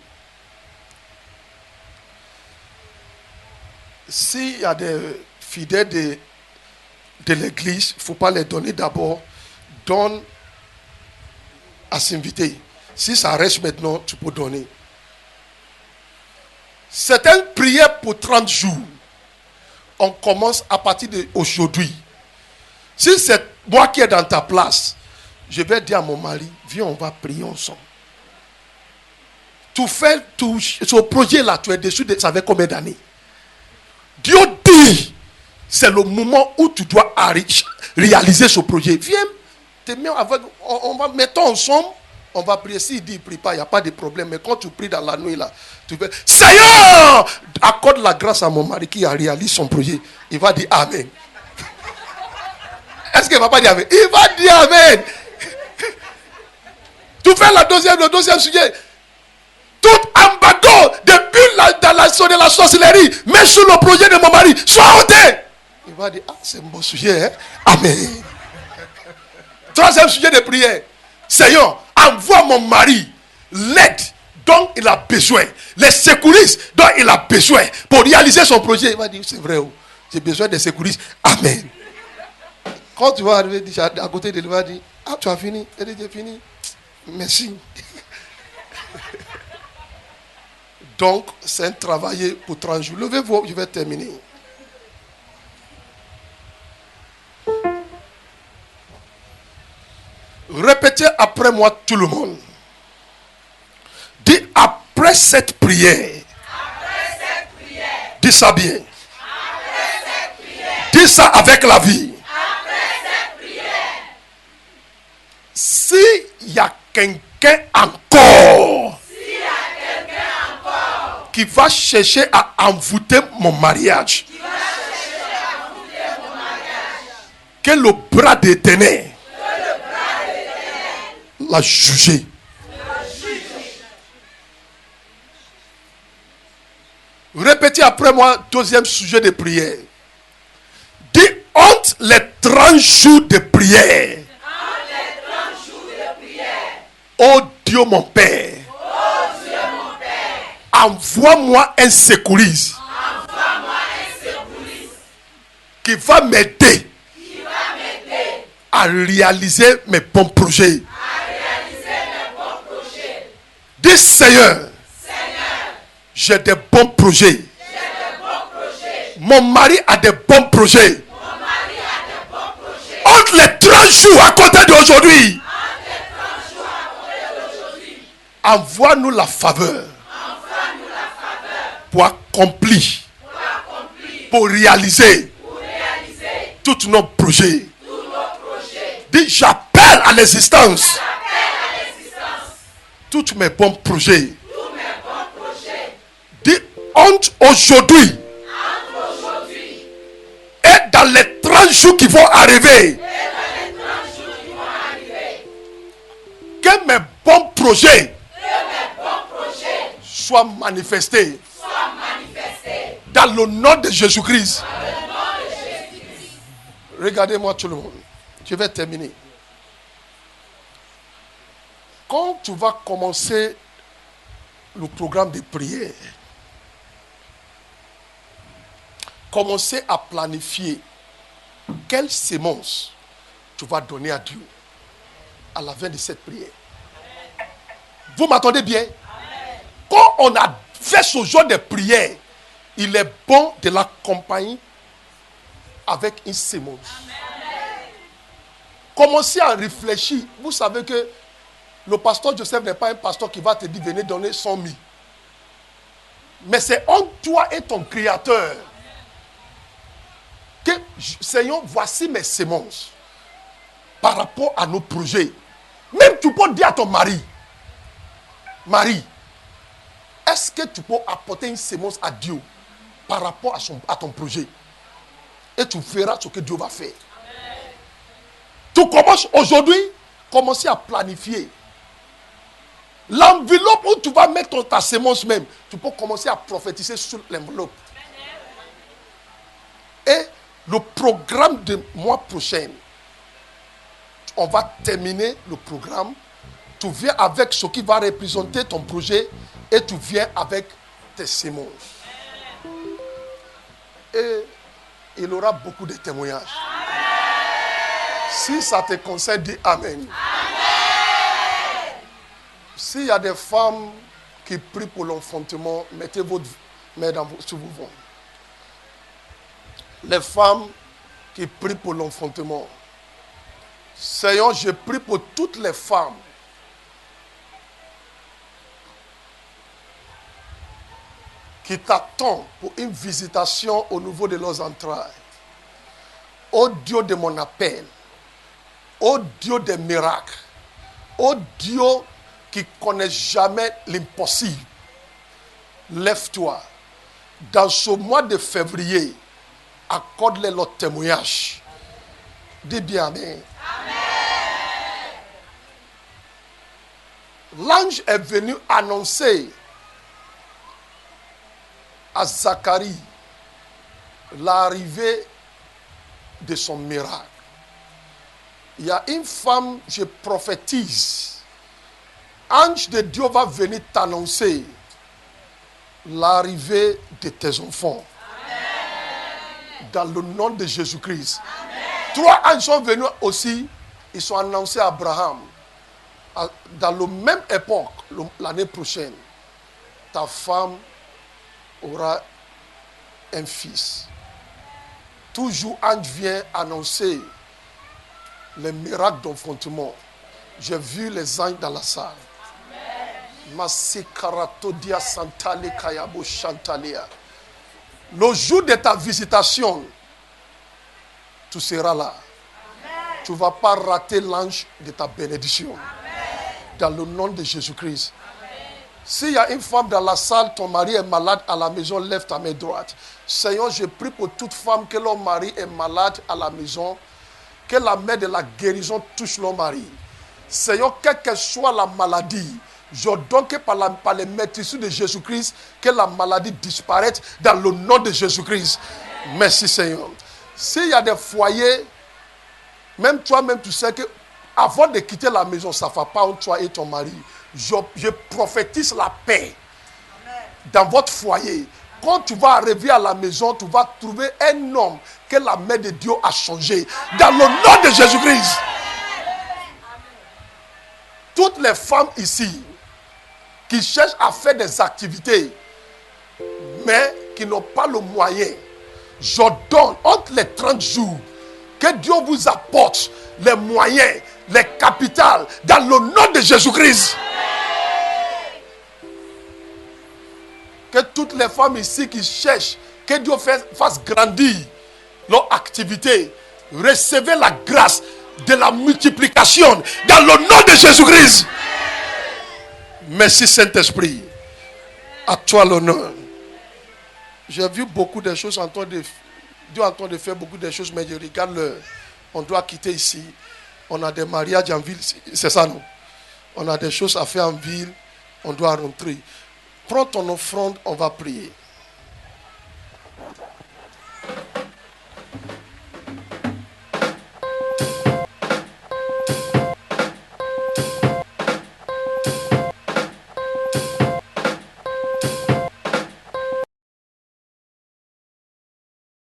S'il y a des fidèles de l'église, il ne faut pas les donner d'abord. Donne à s'inviter. Si ça reste maintenant, tu peux donner. C'est une prière pour 30 jours. On commence à partir d'aujourd'hui. Si c'est moi qui est dans ta place, je vais dire à mon mari, viens, on va prier ensemble. Tu fais tout ce projet-là, tu es dessus, ça fait combien d'années? Dieu dit, c'est le moment où tu dois réaliser ce projet. Viens, on va mettre ensemble, on va prier. S'il dit, il ne prie pas, il n'y a pas de problème. Mais quand tu pries dans la nuit, là, tu fais, Seigneur, accorde la grâce à mon mari qui a réalisé son projet. Il va dire Amen. Est-ce qu'il ne va pas dire Amen? Il va dire Amen. Tu fais le deuxième sujet. Tout embargo depuis dans de la sorcellerie, mais sur le projet de mon mari, sois ôté. Il va dire, ah, c'est un bon sujet, hein? Amen. Troisième sujet de prière. Seigneur, envoie mon mari l'aide dont il a besoin, les secouristes dont il a besoin pour réaliser son projet. Il va dire, c'est vrai, j'ai besoin de secouristes. Amen. Quand tu vas arriver à côté de lui, il va dire, ah, tu as fini? Il dit, j'ai fini. Merci. Donc, c'est un travail pour 30 jours. Levez-vous, je vais terminer. Répétez après moi tout le monde. Dis après cette prière. Dis ça bien. Dis ça avec la vie. S'il y a quelqu'un encore qui va chercher à envoûter mon mariage, que le bras de l'Éternel l'a jugé. Répétez après moi, deuxième sujet de prière. Dis honte les 30 jours de prière. Oh Dieu mon Père. Envoie-moi un secouriste qui va m'aider à réaliser mes bons projets. Dis Seigneur, j'ai des bons projets. Mon mari a des bons projets. Entre les 30 jours à côté d'aujourd'hui, envoie-nous la faveur pour accomplir, pour réaliser tous nos projets. Dis, j'appelle à l'existence tous mes bons projets. Dis, entre aujourd'hui et dans les 30 jours qui vont arriver, que mes bons projets soient manifestés dans le nom de Jésus-Christ. Regardez-moi tout le monde. Je vais terminer. Quand tu vas commencer le programme de prière, commencez à planifier quelle sémence tu vas donner à Dieu à la fin de cette prière. Vous m'entendez bien? Quand on a fait ce genre de prière, il est bon de l'accompagner avec une sémence. Commencez à réfléchir. Vous savez que le pasteur Joseph n'est pas un pasteur qui va te dire venez donner 100 000. Mais c'est entre toi et ton Créateur que, Seigneur, voici mes sémences par rapport à nos projets. Même tu peux dire à ton mari, Marie, est-ce que tu peux apporter une sémence à Dieu par rapport à ton projet? Et tu verras ce que Dieu va faire. Tu commences aujourd'hui, commencer à planifier. L'enveloppe où tu vas mettre ta sémence même, tu peux commencer à prophétiser sur l'enveloppe. Et le programme de mois prochain, on va terminer le programme. Tu viens avec ce qui va représenter ton projet et tu viens avec tes sémences. Et il y aura beaucoup de témoignages. Si ça te concerne, dis Amen. S'il y a des femmes qui prient pour l'enfantement, mettez votre main sur vos ventres. Les femmes qui prient pour l'enfantement. Seigneur, je prie pour toutes les femmes qui t'attendent pour une visitation au niveau de leurs entrailles. Ô Dieu de mon appel, ô Dieu des miracles, ô Dieu qui ne connaît jamais l'impossible, lève-toi. Dans ce mois de février, accorde-les leur témoignage. Dis bien Amen. L'ange est venu annoncer à Zacharie l'arrivée de son miracle. Il y a une femme, je prophétise, ange de Dieu va venir t'annoncer l'arrivée de tes enfants. Amen. Dans le nom de Jésus-Christ. Amen. 3 anges sont venus aussi, ils sont annoncés à Abraham. Dans la même époque, l'année prochaine, ta femme aura un fils. Toujours, ange vient annoncer les miracles d'enfantement. J'ai vu les anges dans la salle. Le jour de ta visitation, tu seras là. Tu ne vas pas rater l'ange de ta bénédiction. Dans le nom de Jésus-Christ. S'il y a une femme dans la salle, ton mari est malade à la maison, lève ta main droite. Seigneur, je prie pour toute femme que leur mari est malade à la maison, que la main de la guérison touche leur mari. Seigneur, quelle que soit la maladie, j'ordonne que par les maîtrises de Jésus-Christ, que la maladie disparaisse dans le nom de Jésus-Christ. Merci Seigneur. S'il y a des foyers, même toi-même tu sais que avant de quitter la maison, ça ne va pas entre toi et ton mari. Je prophétise la paix dans votre foyer. Quand tu vas arriver à la maison, tu vas trouver un homme que la main de Dieu a changé. Dans le nom de Jésus-Christ. Toutes les femmes ici qui cherchent à faire des activités, mais qui n'ont pas le moyen, j'ordonne entre les 30 jours que Dieu vous apporte les moyens, les capitales, dans le nom de Jésus-Christ. Que toutes les femmes ici qui cherchent, que Dieu fasse grandir leur activité, recevez la grâce de la multiplication dans le nom de Jésus-Christ. Merci Saint-Esprit. À toi l'honneur. J'ai vu beaucoup de choses Dieu est en train de faire beaucoup de choses, mais je regarde l'heure. On doit quitter ici. On a des mariages en ville, c'est ça non? On a des choses à faire en ville, on doit rentrer. Prends ton offrande, on va prier.